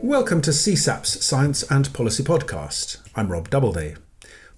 Welcome to CSaP's Science and Policy Podcast. I'm Rob Doubleday.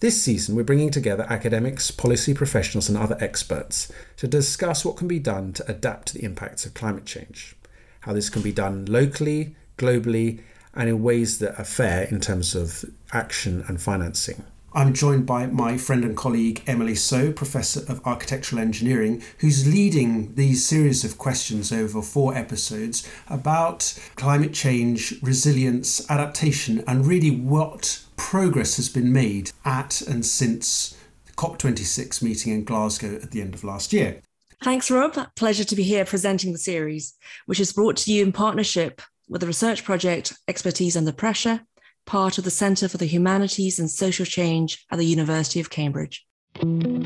This season we're bringing together academics, policy professionals and other experts to discuss what can be done to adapt to the impacts of climate change, how this can be done locally, globally and in ways that are fair in terms of action and financing. I'm joined by my friend and colleague Emily So, Professor of Architectural Engineering, who's leading these series of questions over 4 episodes about climate change, resilience, adaptation, and really what progress has been made at and since the COP26 meeting in Glasgow at the end of last year. Thanks, Rob. Pleasure to be here presenting the series, which is brought to you in partnership with the research project Expertise Under Pressure, part of the Centre for the Humanities and Social Change at the University of Cambridge. In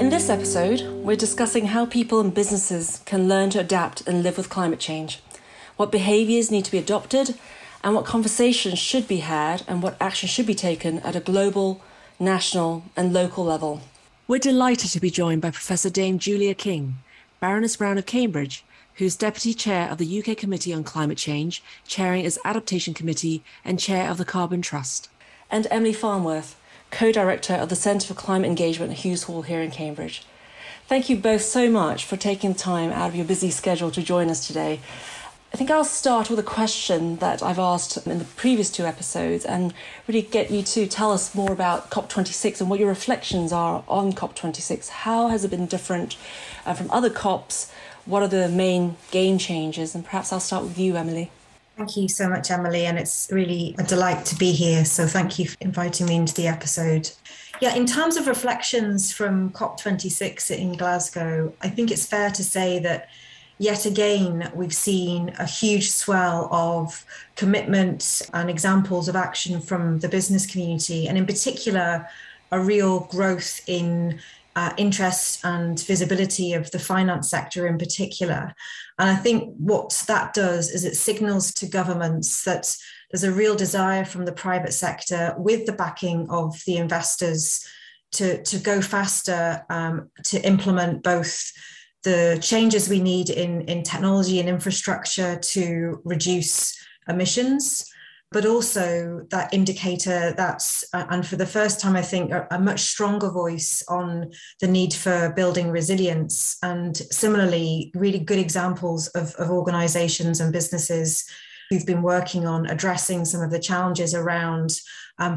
this episode, we're discussing how people and businesses can learn to adapt and live with climate change, what behaviours need to be adopted, and what conversations should be had and what action should be taken at a global, national and local level. We're delighted to be joined by Professor Dame Julia King, Baroness Brown of Cambridge, who's Deputy Chair of the UK Committee on Climate Change, chairing its Adaptation Committee and Chair of the Carbon Trust. And Emily Farnworth, Co-Director of the Centre for Climate Engagement at Hughes Hall here in Cambridge. Thank you both so much for taking the time out of your busy schedule to join us today. I think I'll start with a question that I've asked in the previous 2 episodes and really get you to tell us more about COP26 and what your reflections are on COP26. How has it been different from other COPs? What are the main game changes? And perhaps I'll start with you, Emily. Thank you so much, Emily. And it's really a delight to be here. So thank you for inviting me into the episode. Yeah, in terms of reflections from COP26 in Glasgow, I think it's fair to say that yet again, we've seen a huge swell of commitment and examples of action from the business community, and in particular, a real growth in interest and visibility of the finance sector in particular. And I think what that does is it signals to governments that there's a real desire from the private sector with the backing of the investors to go faster, to implement both the changes we need in technology and infrastructure to reduce emissions, but also that indicator that's, and for the first time, I think, a much stronger voice on the need for building resilience. And similarly, really good examples of organisations and businesses who've been working on addressing some of the challenges around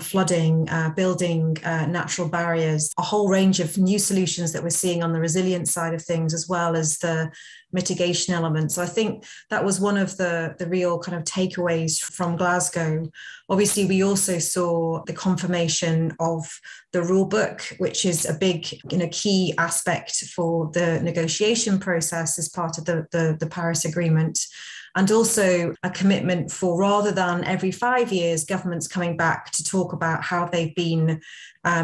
flooding, building natural barriers, a whole range of new solutions that we're seeing on the resilience side of things, as well as the mitigation elements. So I think that was one of the real kind of takeaways from Glasgow. Obviously, we also saw the confirmation of the rule book, which is a big, key aspect for the negotiation process as part of the Paris Agreement. And also a commitment for, rather than every 5 years, governments coming back to talk about how they've been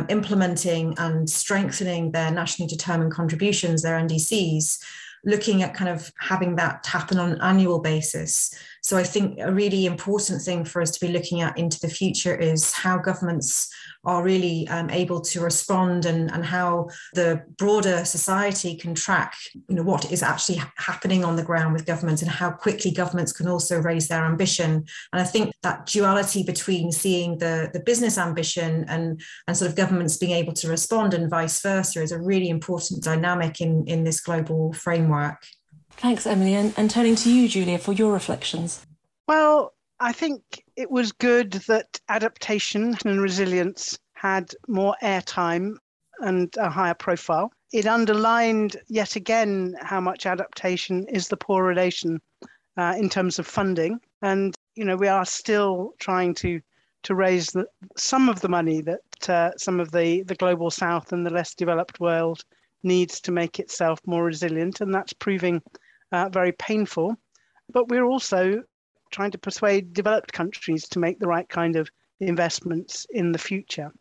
implementing and strengthening their nationally determined contributions, their NDCs, looking at kind of having that happen on an annual basis. So I think a really important thing for us to be looking at into the future is how governments are really able to respond and how the broader society can track what is actually happening on the ground with governments and how quickly governments can also raise their ambition. And I think that duality between seeing the business ambition and sort of governments being able to respond and vice versa is a really important dynamic in this global framework. Thanks, Emily. And turning to you, Julia, for your reflections. Well, I think it was good that adaptation and resilience had more airtime and a higher profile. It underlined yet again how much adaptation is the poor relation in terms of funding. And, we are still trying to raise some of the money that some of the global south and the less developed world needs to make itself more resilient. And that's proving very painful. But we're also trying to persuade developed countries to make the right kind of investments in the future.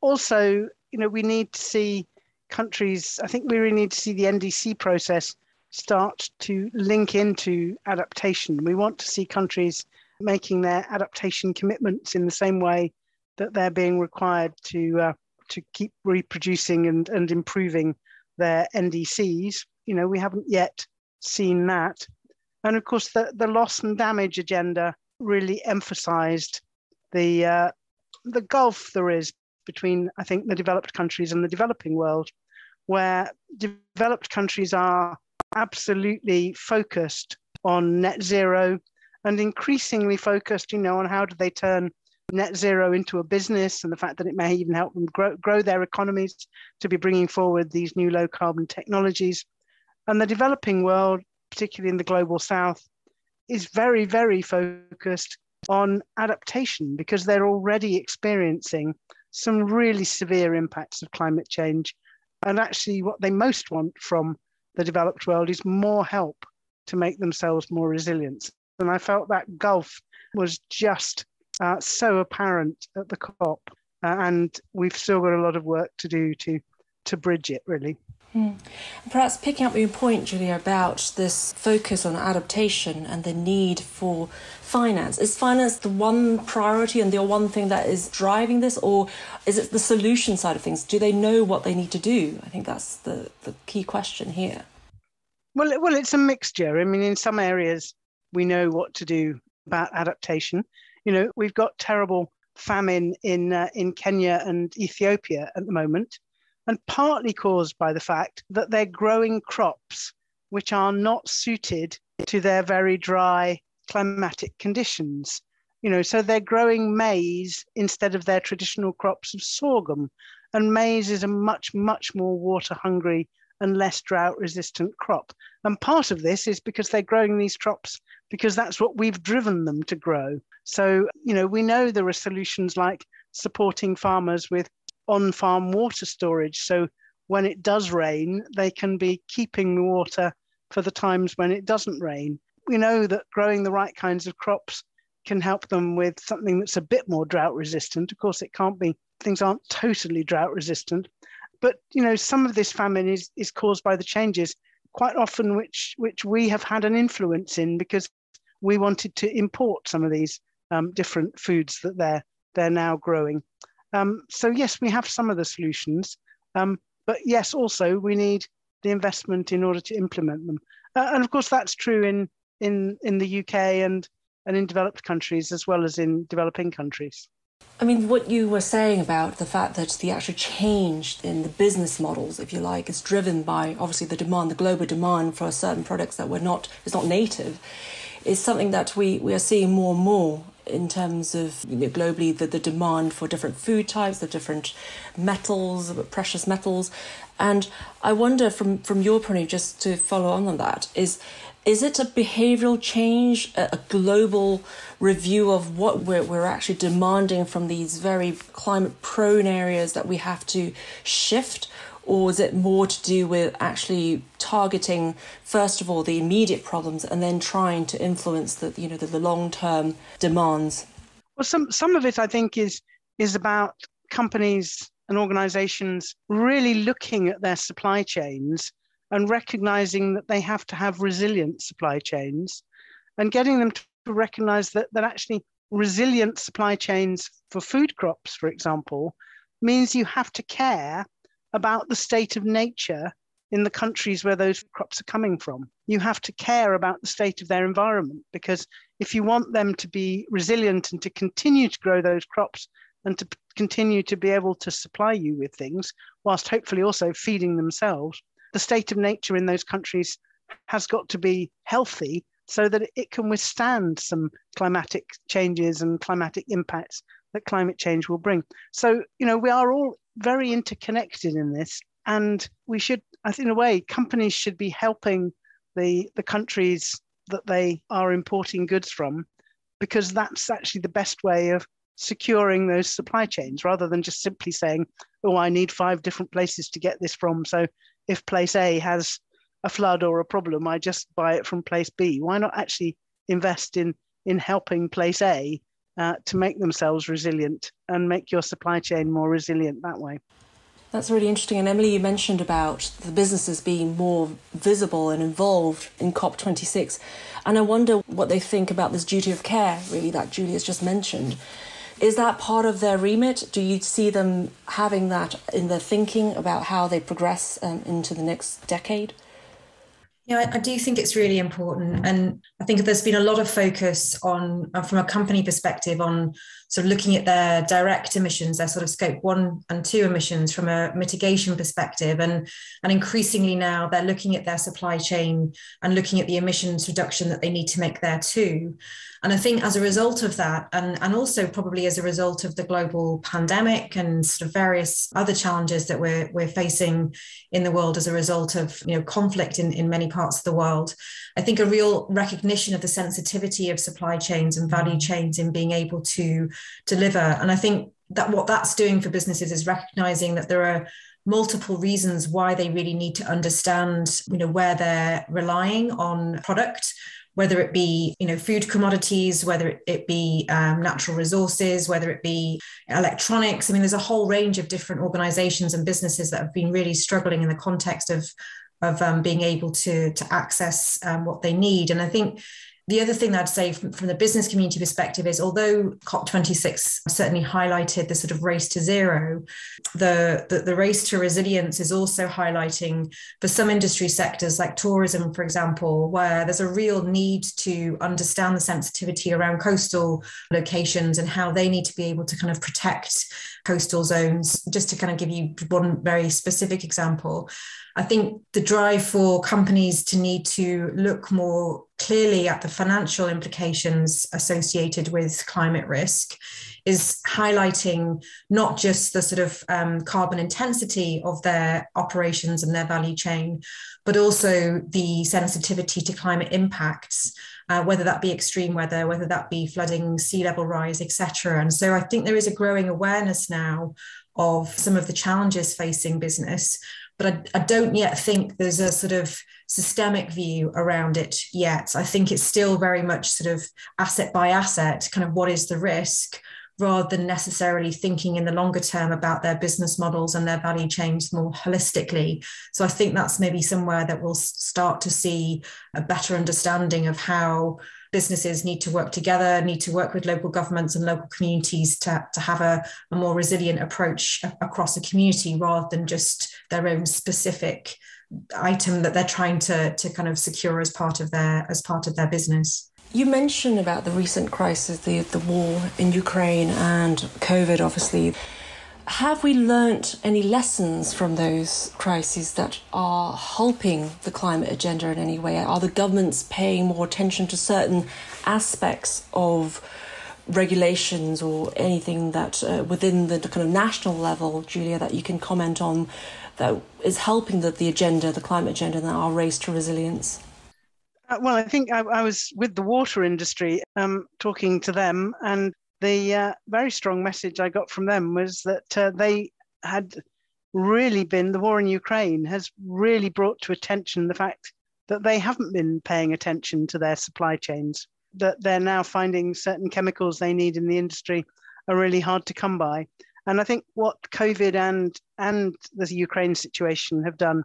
Also, we need to see countries, I think we really need to see the NDC process start to link into adaptation. We want to see countries making their adaptation commitments in the same way that they're being required to to keep reproducing and improving their NDCs. We haven't yet seen that. And of course, the loss and damage agenda really emphasized the gulf there is between, I think, the developed countries and the developing world, where developed countries are absolutely focused on net zero and increasingly focused, on how do they turn net zero into a business, and the fact that it may even help them grow their economies to be bringing forward these new low carbon technologies. And the developing world, particularly in the global south, is very, very focused on adaptation, because they're already experiencing some really severe impacts of climate change. And actually what they most want from the developed world is more help to make themselves more resilient. And I felt that gulf was just so apparent at the COP, and we've still got a lot of work to do to bridge it, really. Perhaps picking up your point, Julia, about this focus on adaptation and the need for finance. Is finance the one priority and the one thing that is driving this, or is it the solution side of things? Do they know what they need to do? I think that's the key question here. Well, it's a mixture. I mean, in some areas, we know what to do about adaptation. We've got terrible famine in Kenya and Ethiopia at the moment, and partly caused by the fact that they're growing crops which are not suited to their very dry climatic conditions. So they're growing maize instead of their traditional crops of sorghum. And maize is a much, much more water hungry and less drought resistant crop. And part of this is because they're growing these crops because that's what we've driven them to grow. So, we know there are solutions like supporting farmers with on-farm water storage. So when it does rain, they can be keeping the water for the times when it doesn't rain. We know that growing the right kinds of crops can help them with something that's a bit more drought resistant. Of course, it can't be, things aren't totally drought resistant. But, some of this famine is caused by the changes, quite often which we have had an influence in, because we wanted to import some of these different foods that they're now growing. So yes, we have some of the solutions, but yes, also we need the investment in order to implement them. And of course, that's true in the UK and in developed countries as well as in developing countries. I mean, what you were saying about the fact that the actual change in the business models, if you like, is driven by obviously the demand, the global demand for certain products that is not native, is something that we are seeing more and more in terms of globally the demand for different food types, the different metals, precious metals. And I wonder from your point of view, just to follow on that, is it a behavioural change, a global review of what we're actually demanding from these very climate-prone areas that we have to shift? Or is it more to do with actually targeting, first of all, the immediate problems and then trying to influence the long-term demands? Well, some of it, I think, is about companies and organizations really looking at their supply chains and recognizing that they have to have resilient supply chains, and getting them to recognize that actually resilient supply chains for food crops, for example, means you have to care about the state of nature in the countries where those crops are coming from. You have to care about the state of their environment, because if you want them to be resilient and to continue to grow those crops and to continue to be able to supply you with things, whilst hopefully also feeding themselves, the state of nature in those countries has got to be healthy so that it can withstand some climatic changes and climatic impacts that climate change will bring. So, we are all very interconnected in this, and we should, I think, in a way, companies should be helping the countries that they are importing goods from, because that's actually the best way of securing those supply chains, rather than just simply saying, oh, I need 5 different places to get this from, so if place A has a flood or a problem, I just buy it from place B. Why not actually invest in helping place A to make themselves resilient and make your supply chain more resilient that way? That's really interesting. And Emily, you mentioned about the businesses being more visible and involved in COP26. And I wonder what they think about this duty of care, really, that Julia's just mentioned. Is that part of their remit? Do you see them having that in their thinking about how they progress into the next decade? Yeah, I do think it's really important. And I think there's been a lot of focus on, from a company perspective, on sort of looking at their direct emissions, their sort of scope 1 and 2 emissions from a mitigation perspective. And increasingly now they're looking at their supply chain and looking at the emissions reduction that they need to make there too. And I think as a result of that, and also probably as a result of the global pandemic and sort of various other challenges that we're facing in the world as a result of, conflict in many parts of the world, I think a real recognition of the sensitivity of supply chains and value chains in being able to deliver. And I think that what that's doing for businesses is recognizing that there are multiple reasons why they really need to understand, where they're relying on product, whether it be, food commodities, whether it be natural resources, whether it be electronics. I mean, there's a whole range of different organizations and businesses that have been really struggling in the context of being able to access what they need. And I think the other thing that I'd say from the business community perspective is, although COP26 certainly highlighted the sort of race to zero, the race to resilience is also highlighting for some industry sectors like tourism, for example, where there's a real need to understand the sensitivity around coastal locations and how they need to be able to kind of protect coastal zones. Just to kind of give you one very specific example, I think the drive for companies to need to look more clearly at the financial implications associated with climate risk is highlighting not just the sort of carbon intensity of their operations and their value chain, but also the sensitivity to climate impacts, whether that be extreme weather, whether that be flooding, sea level rise, etc. And so I think there is a growing awareness now of some of the challenges facing business, but I don't yet think there's a sort of systemic view around it yet. I think it's still very much sort of asset by asset, kind of what is the risk, rather than necessarily thinking in the longer term about their business models and their value chains more holistically. So I think that's maybe somewhere that we'll start to see a better understanding of how businesses need to work together, need to work with local governments and local communities to have a more resilient approach across a community, rather than just their own specific item that they're trying to kind of secure as part of their business. You mentioned about the recent crisis, the war in Ukraine and COVID, obviously. Have we learnt any lessons from those crises that are helping the climate agenda in any way? Are the governments paying more attention to certain aspects of regulations or anything that within the kind of national level, Julia, that you can comment on that is helping the agenda, the climate agenda, and our race to resilience? Well, I think I was with the water industry talking to them, and the very strong message I got from them was that they had really been, the war in Ukraine has really brought to attention the fact that they haven't been paying attention to their supply chains, that they're now finding certain chemicals they need in the industry are really hard to come by. And I think what COVID and the Ukraine situation have done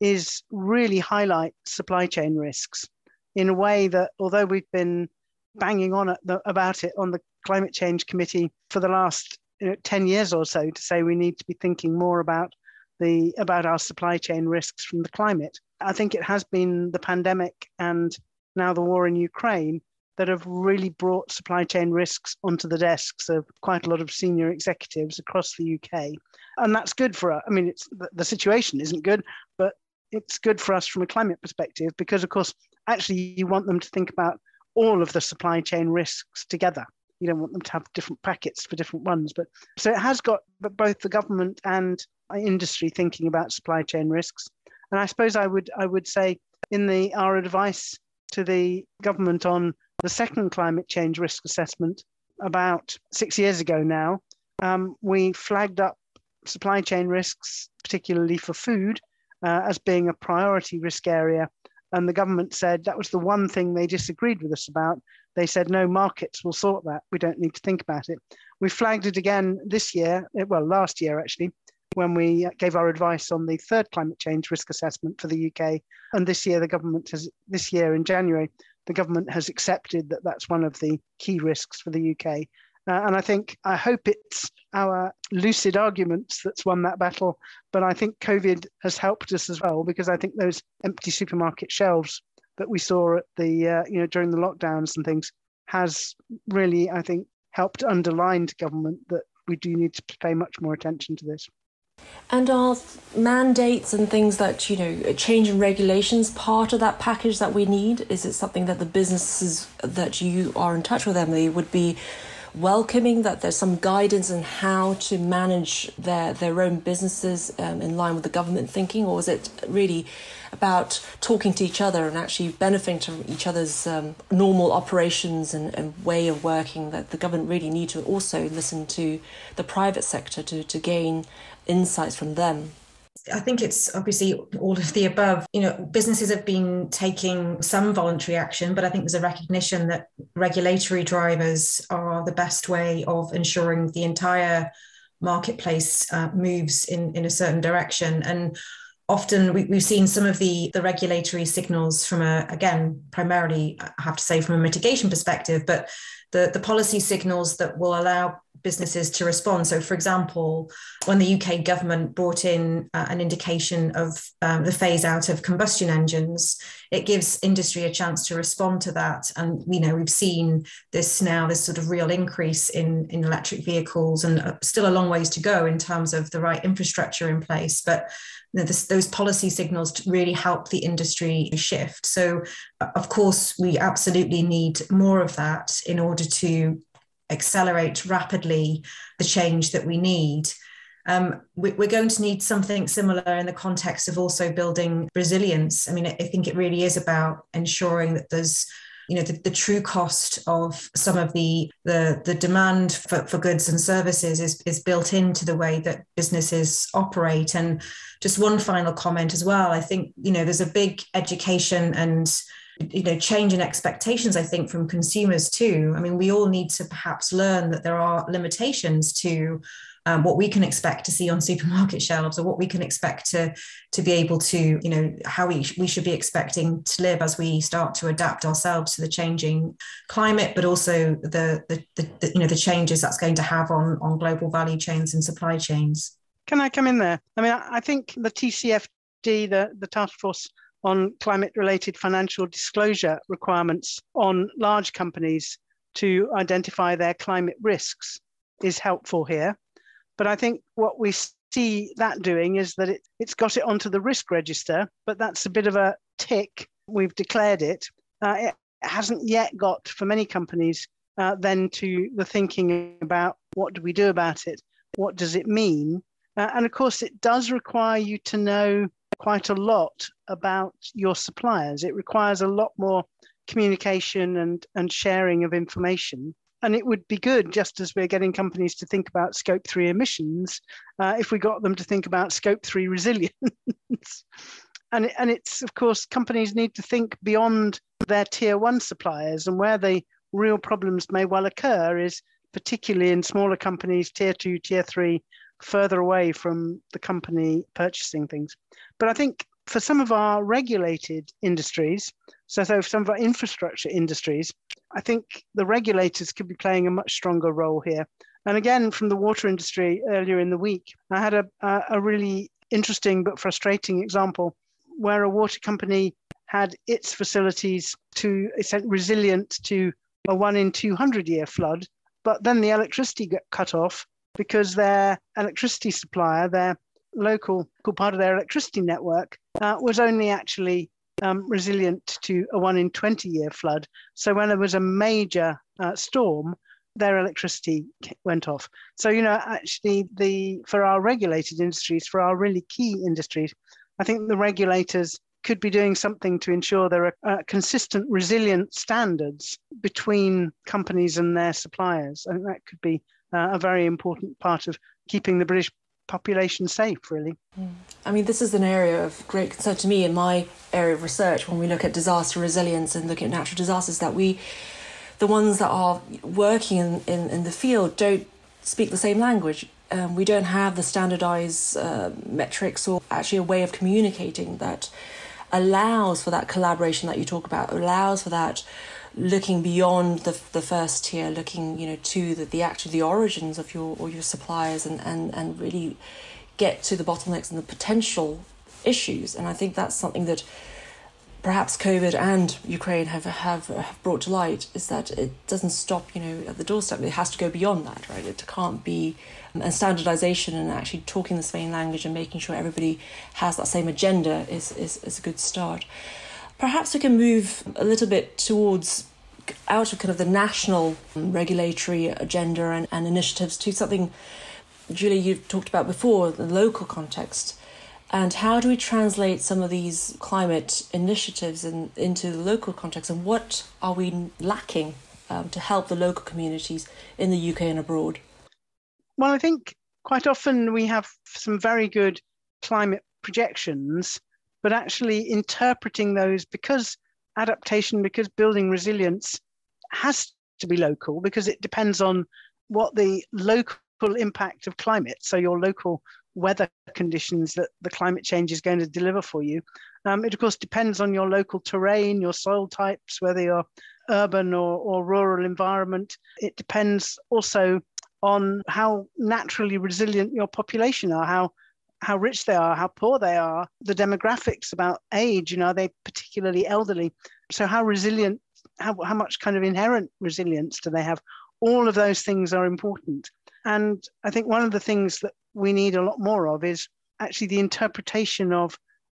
is really highlight supply chain risks in a way that, although we've been banging on about it on the Climate Change Committee for the last 10 years or so to say we need to be thinking more about our supply chain risks from the climate, I think it has been the pandemic and now the war in Ukraine that have really brought supply chain risks onto the desks of quite a lot of senior executives across the UK. And that's good for us. I mean, the situation isn't good, but it's good for us from a climate perspective because, of course, actually you want them to think about all of the supply chain risks together. You don't want them to have different packets for different ones. But so it has got both the government and industry thinking about supply chain risks. And I suppose I would say in our advice to the government on the second climate change risk assessment about 6 years ago now, we flagged up supply chain risks, particularly for food, as being a priority risk area. And the government said that was the one thing they disagreed with us about. They said, no, markets will sort that. We don't need to think about it. We flagged it again this year, well, last year actually, when we gave our advice on the third climate change risk assessment for the UK. And this year, this year in January, the government has accepted that that's one of the key risks for the UK And I hope it's our lucid arguments that's won that battle. But I think COVID has helped us as well, because I think those empty supermarket shelves that we saw at the, during the lockdowns and things has really, I think, helped underline to government that we do need to pay much more attention to this. And are mandates and things that, a change in regulations part of that package that we need? Is it something that the businesses that you are in touch with, Emily, would be welcoming, that there's some guidance on how to manage their own businesses in line with the government thinking? Or is it really about talking to each other and actually benefiting from each other's normal operations and way of working, that the government really need to also listen to the private sector to gain insights from them? I think it's obviously all of the above. Businesses have been taking some voluntary action, but I think there's a recognition that regulatory drivers are the best way of ensuring the entire marketplace moves in a certain direction. And often we've seen some of the regulatory signals from primarily, I have to say, from a mitigation perspective, but the policy signals that will allow businesses to respond. So, for example, when the UK government brought in an indication of the phase out of combustion engines, it gives industry a chance to respond to that. And, we've seen this sort of real increase in electric vehicles, and still a long ways to go in terms of the right infrastructure in place. But those policy signals really help the industry shift. So, of course, we absolutely need more of that in order to accelerate rapidly the change that we need. We're going to need something similar in the context of also building resilience. I think it really is about ensuring that there's the true cost of some of the demand for goods and services is built into the way that businesses operate. And just one final comment as well, I think there's a big education and change in expectations, I think, from consumers too. We all need to perhaps learn that there are limitations to what we can expect to see on supermarket shelves, or what we can expect to be able to, how we should be expecting to live as we start to adapt ourselves to the changing climate, but also the changes that's going to have on global value chains and supply chains. Can I come in there? I think the TCFD, the task force on climate-related financial disclosure requirements on large companies to identify their climate risks is helpful here. But I think what we see that doing is that it's got it onto the risk register, but that's a bit of a tick. We've declared it. It hasn't yet got, for many companies, then to the thinking about what do we do about it? What does it mean? And of course, it does require you to know quite a lot about your suppliers. It requires a lot more communication and sharing of information. And it would be good, just as we're getting companies to think about Scope 3 emissions, if we got them to think about Scope 3 resilience. And it's, of course, companies need to think beyond their tier 1 suppliers, and where the real problems may well occur is particularly in smaller companies, tier 2, tier 3, further away from the company purchasing things. But I think for some of our regulated industries, so some of our infrastructure industries, I think the regulators could be playing a much stronger role here. And again, from the water industry earlier in the week, I had a really interesting but frustrating example where a water company had its facilities resilient to a 1 in 200 year flood, but then the electricity got cut off because their electricity supplier, their local part of their electricity network, was only actually resilient to a 1 in 20 year flood. So when there was a major storm, their electricity went off. So, actually for our regulated industries, for our really key industries, I think the regulators could be doing something to ensure there are consistent, resilient standards between companies and their suppliers. I think that could be a very important part of keeping the British population safe, really. This is an area of great concern to me in my area of research when we look at disaster resilience and look at natural disasters, that the ones that are working in the field don't speak the same language. We don't have the standardised metrics or actually a way of communicating that allows for that collaboration that you talk about, allows for that looking beyond the first tier, looking, to the origins of your suppliers and really get to the bottlenecks and the potential issues. And I think that's something that perhaps COVID and Ukraine have brought to light, is that it doesn't stop, at the doorstep. It has to go beyond that, right? It can't be, and standardization and actually talking the same language and making sure everybody has that same agenda is a good start. Perhaps we can move a little bit towards out of kind of the national regulatory agenda and initiatives to something, Julie, you've talked about before, the local context. And how do we translate some of these climate initiatives into the local context? And what are we lacking to help the local communities in the UK and abroad? Well, I think quite often we have some very good climate projections, but actually interpreting those, because adaptation, because building resilience has to be local, because it depends on what the local impact of climate, so your local weather conditions that the climate change is going to deliver for you. It of course depends on your local terrain, your soil types, whether you're urban or rural environment. It depends also on how naturally resilient your population are, how rich they are, how poor they are, the demographics about age, are they particularly elderly? So how resilient, how much kind of inherent resilience do they have? All of those things are important. And I think one of the things that we need a lot more of is actually the interpretation of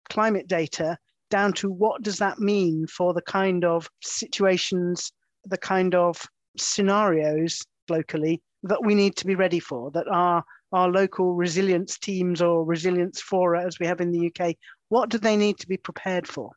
climate data down to what does that mean for the kind of situations, the kind of scenarios locally that we need to be ready for, that our local resilience teams or resilience fora, as we have in the UK, what do they need to be prepared for?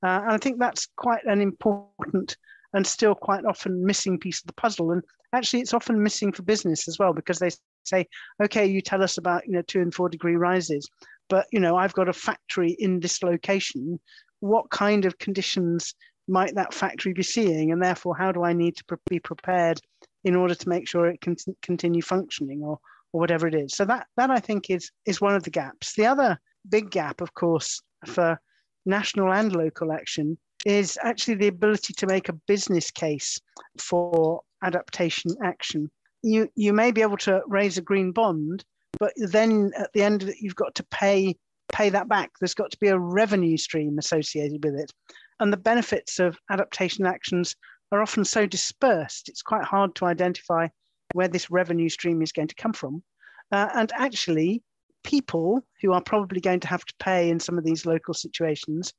And I think that's quite an important and still quite often missing piece of the puzzle. And actually it's often missing for business as well, because they say, okay, you tell us about 2 and 4 degree rises, but I've got a factory in this location. What kind of conditions might that factory be seeing, and therefore how do I need to be prepared in order to make sure it can continue functioning, or whatever it is? So that I think is one of the gaps. The other big gap, of course, for national and local action is actually the ability to make a business case for adaptation action. You may be able to raise a green bond, but then at the end of it, you've got to pay that back. There's got to be a revenue stream associated with it. And the benefits of adaptation actions are often so dispersed, it's quite hard to identify where this revenue stream is going to come from. And actually, people who are probably going to have to pay in some of these local situations,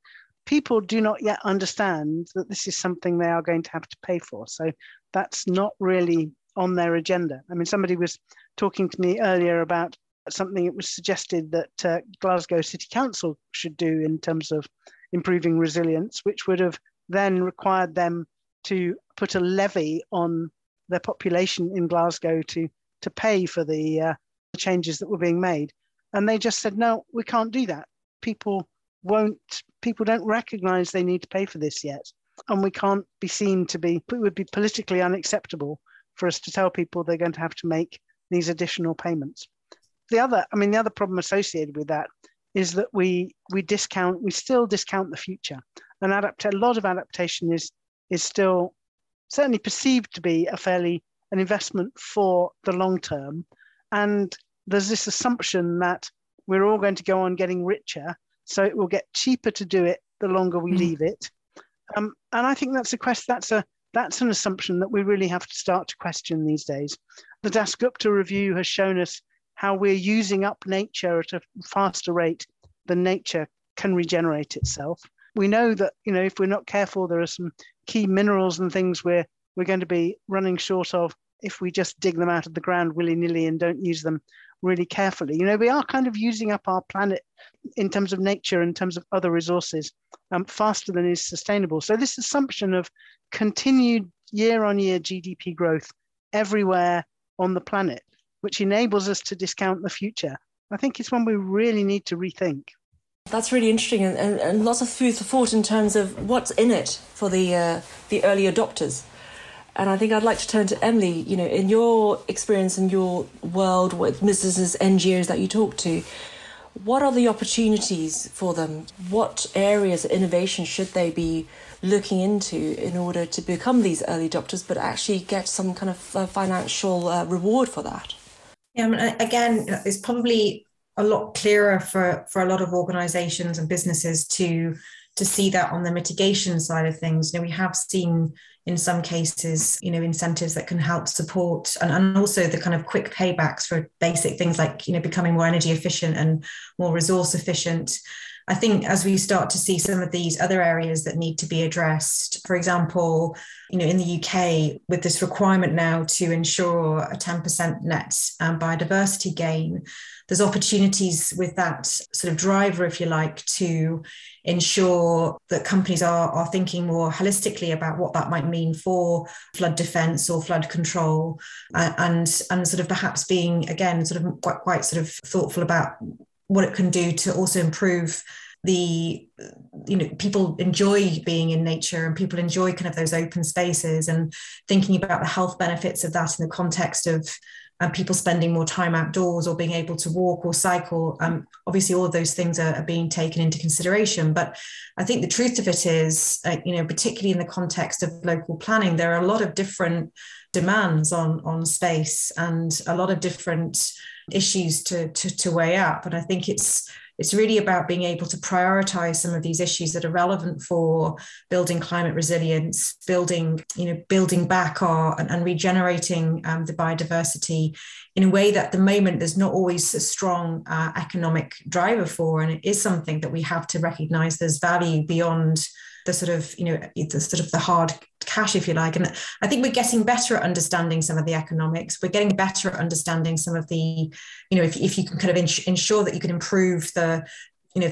people do not yet understand that this is something they are going to have to pay for. So that's not really on their agenda. I mean, somebody was talking to me earlier about something it was suggested that Glasgow City Council should do in terms of improving resilience, which would have then required them to put a levy on their population in Glasgow to pay for the changes that were being made. And they just said, no, we can't do that. People don't recognize they need to pay for this yet. And we can't be seen to be, it would be politically unacceptable for us to tell people they're going to have to make these additional payments. The other problem associated with that is that we still discount the future. And a lot of adaptation is still certainly perceived to be an investment for the long term. And there's this assumption that we're all going to go on getting richer, so it will get cheaper to do it the longer we leave it. And I think that's an assumption that we really have to start to question these days. The Dasgupta review has shown us how we're using up nature at a faster rate than nature can regenerate itself. We know that, if we're not careful, there are some key minerals and things we're going to be running short of if we just dig them out of the ground willy-nilly and don't use them really carefully. We are kind of using up our planet in terms of nature, in terms of other resources, faster than is sustainable. So this assumption of continued year-on-year GDP growth everywhere on the planet, which enables us to discount the future, I think is one we really need to rethink. That's really interesting, and lots of food for thought in terms of what's in it for the early adopters. And I think I'd like to turn to Emily. In your experience in your world with businesses, NGOs that you talk to, What are the opportunities for them? What areas of innovation should they be looking into in order to become these early adopters, but actually get some kind of financial reward for that? Yeah, I mean, again, it's probably a lot clearer for a lot of organizations and businesses to see that on the mitigation side of things. We have seen in some cases, incentives that can help support and also the kind of quick paybacks for basic things like, becoming more energy efficient and more resource efficient. I think as we start to see some of these other areas that need to be addressed, for example, in the UK, with this requirement now to ensure a 10% net biodiversity gain, there's opportunities with that sort of driver, if you like, to ensure that companies are thinking more holistically about what that might mean for flood defence or flood control, and sort of perhaps being, again, sort of quite sort of thoughtful about what it can do to also improve people enjoy being in nature and people enjoy kind of those open spaces, and thinking about the health benefits of that in the context of people spending more time outdoors or being able to walk or cycle. Obviously, all of those things are being taken into consideration. But I think the truth of it is, particularly in the context of local planning, there are a lot of different demands on space and a lot of different issues to weigh up. And I think it's really about being able to prioritize some of these issues that are relevant for building climate resilience, building back and regenerating the biodiversity in a way that at the moment there's not always a strong economic driver for. And it is something that we have to recognize there's value beyond the sort of, the hard cash, if you like. And I think we're getting better at understanding some of the economics. We're getting better at understanding some of the, if you can kind of ensure that you can improve the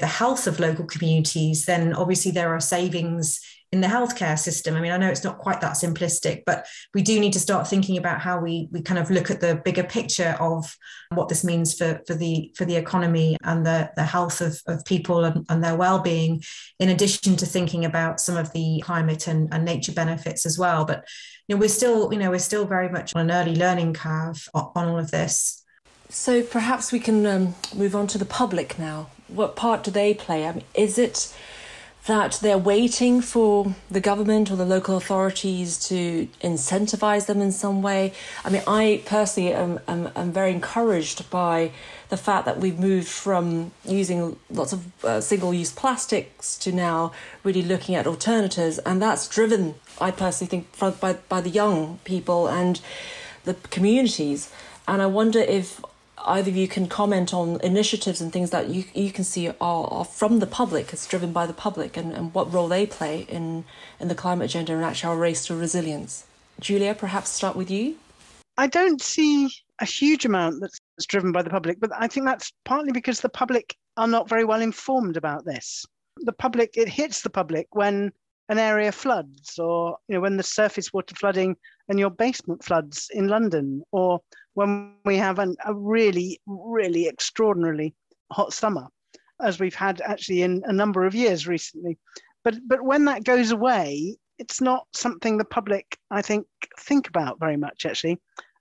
health of local communities, then obviously there are savings in the healthcare system. I mean, I know it's not quite that simplistic, but we do need to start thinking about how we kind of look at the bigger picture of what this means for the economy and the health of people and their well-being, in addition to thinking about some of the climate and nature benefits as well. But we're still very much on an early learning curve on all of this. So perhaps we can move on to the public now. What part do they play? I mean, is it that they're waiting for the government or the local authorities to incentivize them in some way? I mean, I personally am very encouraged by the fact that we've moved from using lots of single-use plastics to now really looking at alternatives. And that's driven, I personally think, by the young people and the communities. And I wonder if either of you can comment on initiatives and things that you can see are from the public, it's driven by the public, and what role they play in the climate agenda and actually our race to resilience. Julia, perhaps start with you. I don't see a huge amount that's driven by the public, but I think that's partly because the public are not very well informed about this. It hits the public when an area floods, or when the surface water flooding and your basement floods in London, or when we have a really, really extraordinarily hot summer, as we've had actually in a number of years recently. But when that goes away, it's not something the public, I think about very much, actually.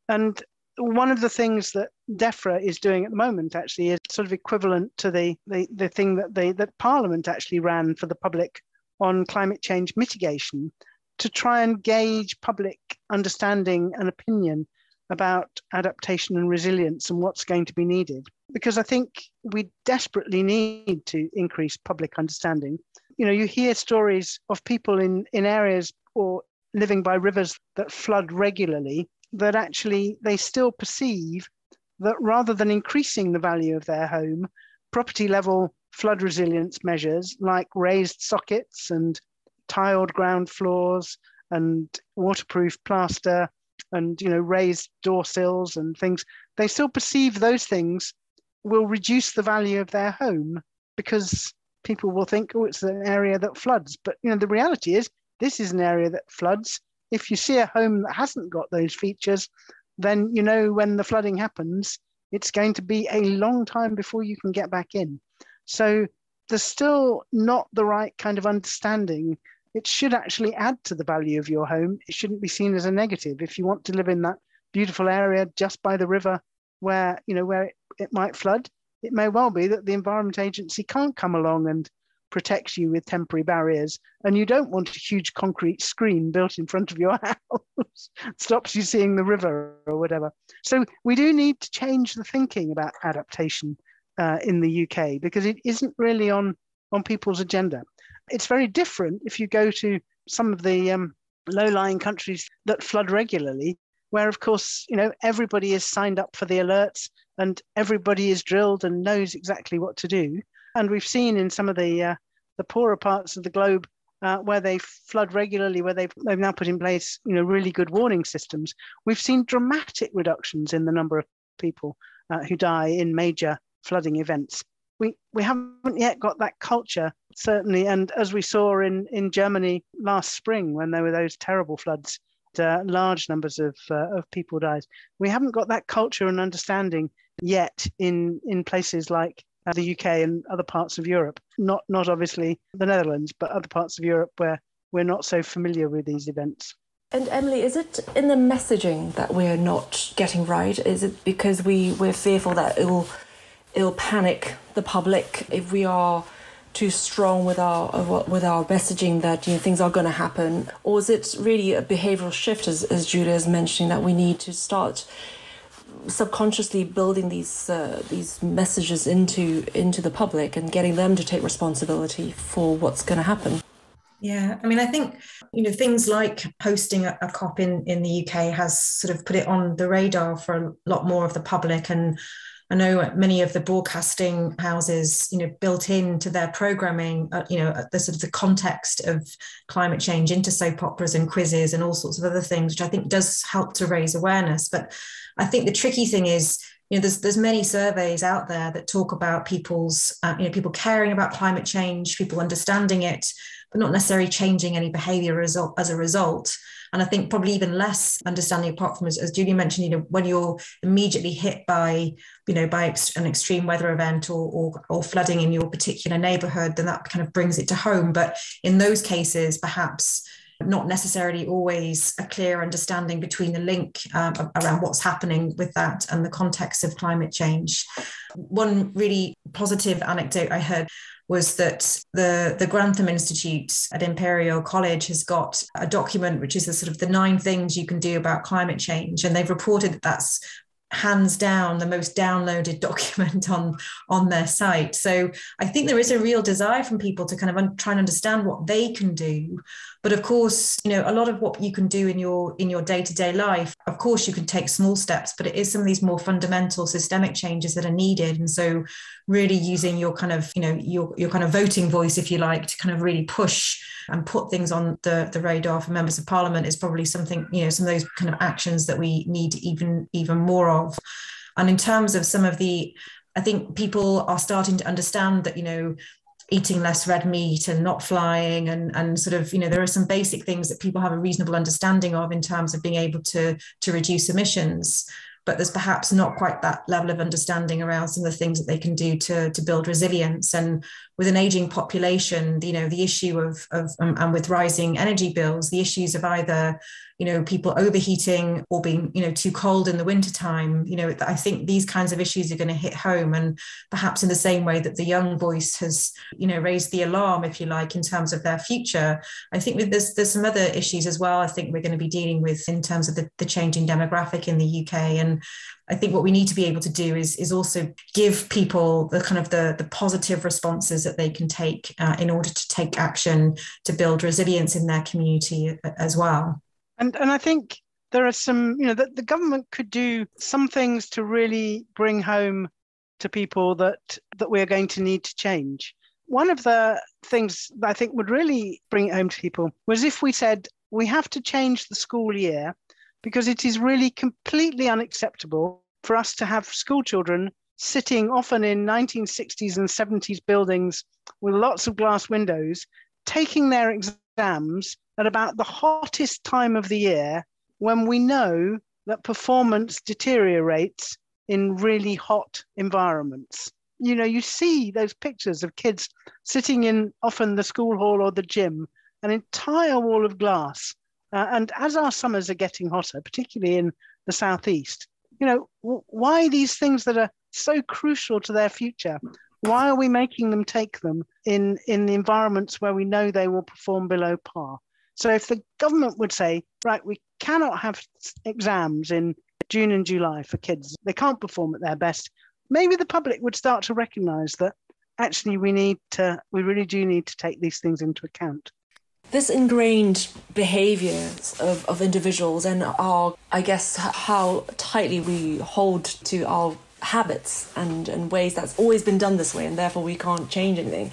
And one of the things that DEFRA is doing at the moment actually is sort of equivalent to the thing that Parliament actually ran for the public on climate change mitigation, to try and gauge public understanding and opinion about adaptation and resilience and what's going to be needed. Because I think we desperately need to increase public understanding. You hear stories of people in areas or living by rivers that flood regularly, that actually they still perceive that rather than increasing the value of their home, property level flood resilience measures like raised sockets and tiled ground floors and waterproof plaster and raised door sills and things, they still perceive those things will reduce the value of their home, because people will think, oh, it's an area that floods. But the reality is this is an area that floods. If you see a home that hasn't got those features, then when the flooding happens, it's going to be a long time before you can get back in. So there's still not the right kind of understanding. It should actually add to the value of your home. It shouldn't be seen as a negative. If you want to live in that beautiful area just by the river where it might flood, it may well be that the Environment Agency can't come along and protect you with temporary barriers, and you don't want a huge concrete screen built in front of your house stops you seeing the river or whatever. So we do need to change the thinking about adaptation in the UK, because it isn't really on people's agenda. It's very different if you go to some of the low-lying countries that flood regularly, where, of course, everybody is signed up for the alerts and everybody is drilled and knows exactly what to do. And we've seen in some of the poorer parts of the globe where they flood regularly, where they've now put in place really good warning systems, we've seen dramatic reductions in the number of people who die in major flooding events. We haven't yet got that culture, certainly, and as we saw in Germany last spring when there were those terrible floods, large numbers of people died. We haven't got that culture and understanding yet in places like the UK and other parts of Europe, not obviously the Netherlands, but other parts of Europe where we're not so familiar with these events. And Emily, is it in the messaging that we're not getting right? Is it because we're fearful that it'll panic the public if we are too strong with our messaging that things are going to happen? Or is it really a behavioural shift, as Julia is mentioning, that we need to start subconsciously building these messages into the public and getting them to take responsibility for what's going to happen? Yeah, I mean, I think, things like hosting a COP in the UK has sort of put it on the radar for a lot more of the public. And I know many of the broadcasting houses, built into their programming, the sort of the context of climate change into soap operas and quizzes and all sorts of other things, which I think does help to raise awareness. But I think the tricky thing is, there's many surveys out there that talk about people's, people caring about climate change, people understanding it, but not necessarily changing any behaviour as a result. And I think probably even less understanding, apart from, as Julie mentioned, when you're immediately hit by an extreme weather event or flooding in your particular neighbourhood, then that kind of brings it to home. But in those cases, perhaps not necessarily always a clear understanding between the link around what's happening with that and the context of climate change. One really positive anecdote I heard was that the Grantham Institute at Imperial College has got a document which is the 9 things you can do about climate change. And they've reported that that's hands down the most downloaded document on their site. So I think there is a real desire from people to kind of try and understand what they can do. But of course, a lot of what you can do in your day-to-day life, of course, you can take small steps, but it is some of these more fundamental systemic changes that are needed. And so really using your kind of, your kind of voting voice, if you like, to kind of really push and put things on the radar for members of parliament is probably something, some of those kind of actions that we need even more of. And in terms of some of I think people are starting to understand that, eating less red meat and not flying and sort of, there are some basic things that people have a reasonable understanding of in terms of being able to reduce emissions. But there's perhaps not quite that level of understanding around some of the things that they can do to build resilience. And with an aging population, the issue of and with rising energy bills, the issues of either, people overheating or being, too cold in the wintertime, I think these kinds of issues are going to hit home. And perhaps in the same way that the young voice has, raised the alarm, if you like, in terms of their future, I think there's some other issues as well. I think we're going to be dealing with in terms of the changing demographic in the UK. And I think what we need to be able to do is also give people the kind of the positive responses that they can take in order to take action to build resilience in their community as well. And I think there are some, the government could do some things to really bring home to people that we're going to need to change. One of the things that I think would really bring it home to people was if we said we have to change the school year, because it is really completely unacceptable for us to have school children sitting often in 1960s and 70s buildings with lots of glass windows, taking their exams at about the hottest time of the year when we know that performance deteriorates in really hot environments. You see those pictures of kids sitting in often the school hall or the gym, an entire wall of glass. And as our summers are getting hotter, particularly in the southeast, why these things that are so crucial to their future. Why are we making them take them in the environments where we know they will perform below par? So if the government would say, right, we cannot have exams in June and July for kids, they can't perform at their best, maybe the public would start to recognise that actually we really do need to take these things into account. This ingrained behaviours of individuals and how tightly we hold to our habits and ways that's always been done this way, and therefore we can't change anything,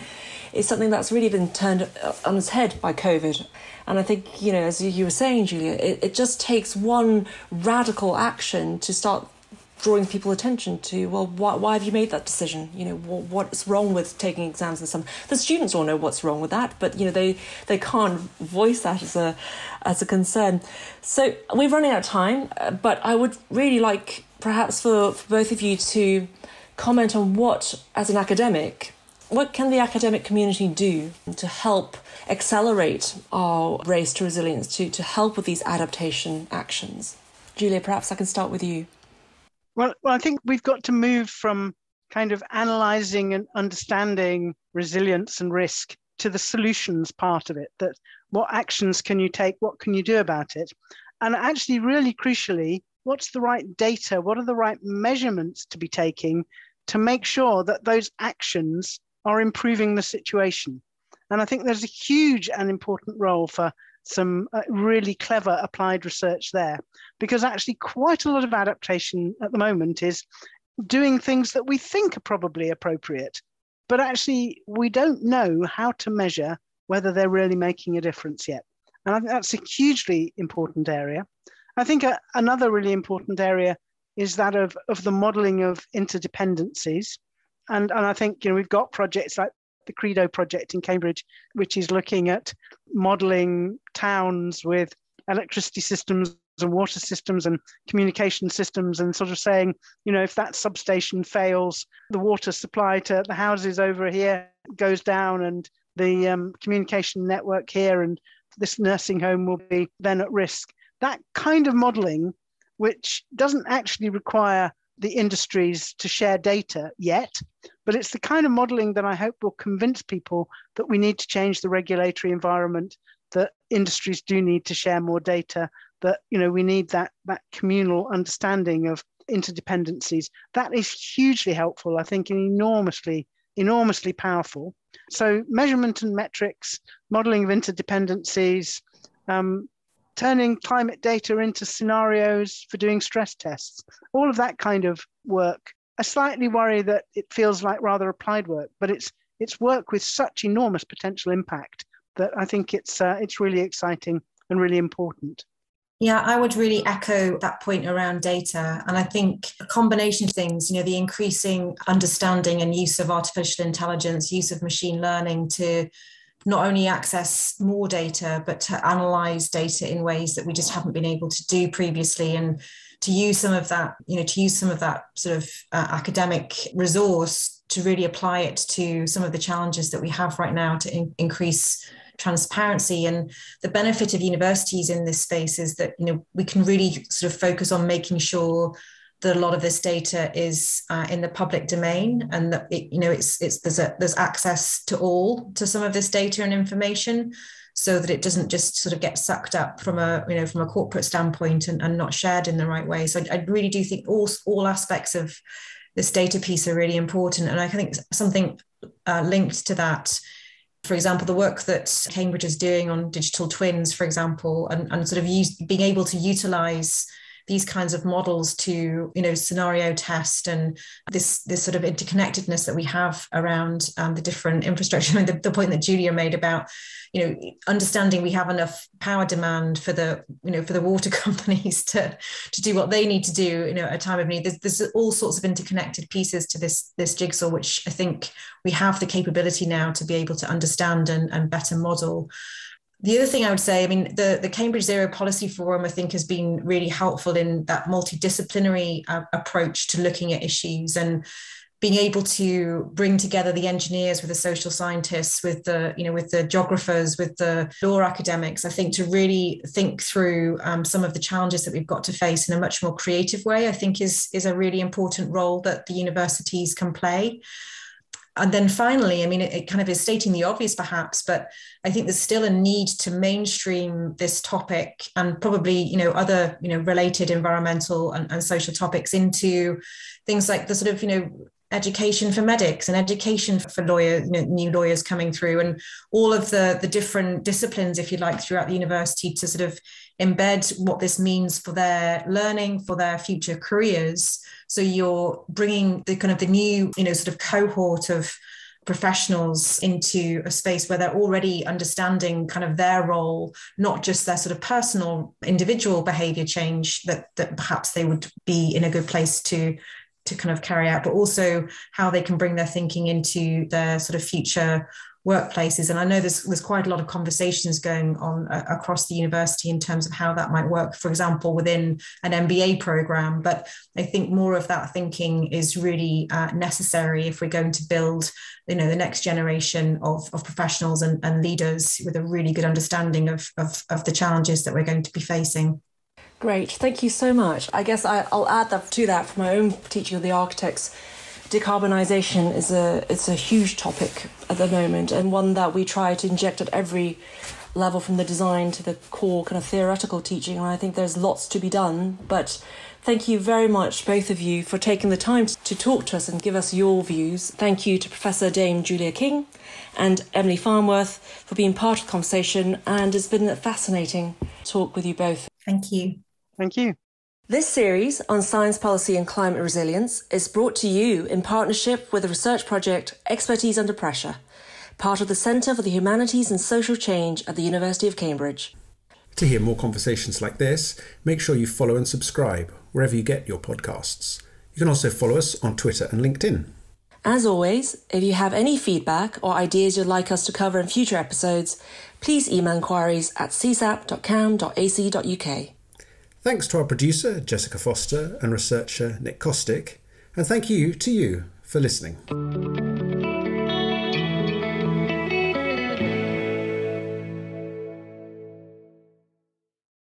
is something that's really been turned on its head by COVID. And I think, as you were saying, Julia, it just takes one radical action to start drawing people attention to, well, why have you made that decision? What's wrong with taking exams in summer? The students all know what's wrong with that, but they can't voice that as a concern. So we're running out of time, but I would really like perhaps for both of you to comment on what, as an academic, what can the academic community do to help accelerate our race to resilience, to help with these adaptation actions? Julia, perhaps I can start with you. Well, I think we've got to move from kind of analysing and understanding resilience and risk to the solutions part of it, that what actions can you take, what can you do about it? And actually, really crucially, what's the right data, what are the right measurements to be taking to make sure that those actions are improving the situation? And I think there's a huge and important role for some really clever applied research there, because actually quite a lot of adaptation at the moment is doing things that we think are probably appropriate, but actually we don't know how to measure whether they're really making a difference yet. And I think that's a hugely important area. I think another really important area is that of the modelling of interdependencies. And I think we've got projects like the Credo project in Cambridge, which is looking at modelling towns with electricity systems and water systems and communication systems, and sort of saying, if that substation fails, the water supply to the houses over here goes down, and the communication network here and this nursing home will be then at risk. That kind of modelling, which doesn't actually require the industries to share data yet, but it's the kind of modelling that I hope will convince people that we need to change the regulatory environment, that industries do need to share more data, that we need that communal understanding of interdependencies. That is hugely helpful, I think, and enormously powerful. So measurement and metrics, modelling of interdependencies, turning climate data into scenarios for doing stress tests, all of that kind of work. I slightly worry that it feels like rather applied work, but it's work with such enormous potential impact that I think it's really exciting and really important. Yeah, I would really echo that point around data. And I think a combination of things, the increasing understanding and use of artificial intelligence, use of machine learning to not only access more data, but to analyze data in ways that we just haven't been able to do previously, and to use some of that, sort of academic resource to really apply it to some of the challenges that we have right now to increase transparency. And the benefit of universities in this space is that, we can really sort of focus on making sure that a lot of this data is in the public domain, and that there's access to some of this data and information, so that it doesn't just sort of get sucked up from a corporate standpoint and not shared in the right way. So I really do think all aspects of this data piece are really important. And I think something linked to that, for example, the work that Cambridge is doing on digital twins, for example, and sort of being able to utilize these kinds of models to, scenario test, and this sort of interconnectedness that we have around the different infrastructure. I mean, the point that Julia made about, understanding we have enough power demand for the water companies to do what they need to do, at a time of need. There's all sorts of interconnected pieces to this jigsaw, which I think we have the capability now to be able to understand and better model. The other thing I would say, I mean, the Cambridge Zero Policy Forum, I think, has been really helpful in that multidisciplinary approach to looking at issues. And being able to bring together the engineers with the social scientists, with the geographers, with the law academics, I think to really think through some of the challenges that we've got to face in a much more creative way, I think is a really important role that the universities can play. And then finally, I mean, it kind of is stating the obvious perhaps, but I think there's still a need to mainstream this topic and probably, other, related environmental and social topics into things like the sort of, education for medics and education for lawyers, new lawyers coming through, and all of the different disciplines, if you like, throughout the university to sort of embed what this means for their learning, for their future careers. So you're bringing the kind of the new, sort of cohort of professionals into a space where they're already understanding kind of their role, not just their sort of personal individual behavior change that perhaps they would be in a good place to kind of carry out, but also how they can bring their thinking into their sort of future workplaces. And I know there's quite a lot of conversations going on across the university in terms of how that might work, for example, within an MBA program. But I think more of that thinking is really necessary if we're going to build, the next generation of professionals and leaders with a really good understanding of the challenges that we're going to be facing. Great, thank you so much. I guess I'll add that to that from my own teaching of the architects. Decarbonisation it's a huge topic at the moment, and one that we try to inject at every level, from the design to the core kind of theoretical teaching. And I think there's lots to be done. But thank you very much, both of you, for taking the time to talk to us and give us your views. Thank you to Professor Dame Julia King and Emily Farnworth for being part of the conversation. And it's been a fascinating talk with you both. Thank you. Thank you. This series on science policy and climate resilience is brought to you in partnership with the research project Expertise Under Pressure, part of the Centre for the Humanities and Social Change at the University of Cambridge. To hear more conversations like this, make sure you follow and subscribe wherever you get your podcasts. You can also follow us on Twitter and LinkedIn. As always, if you have any feedback or ideas you'd like us to cover in future episodes, please email inquiries at csap.cam.ac.uk. Thanks to our producer, Jessica Foster, and researcher, Nick Kostick. And thank you to you for listening.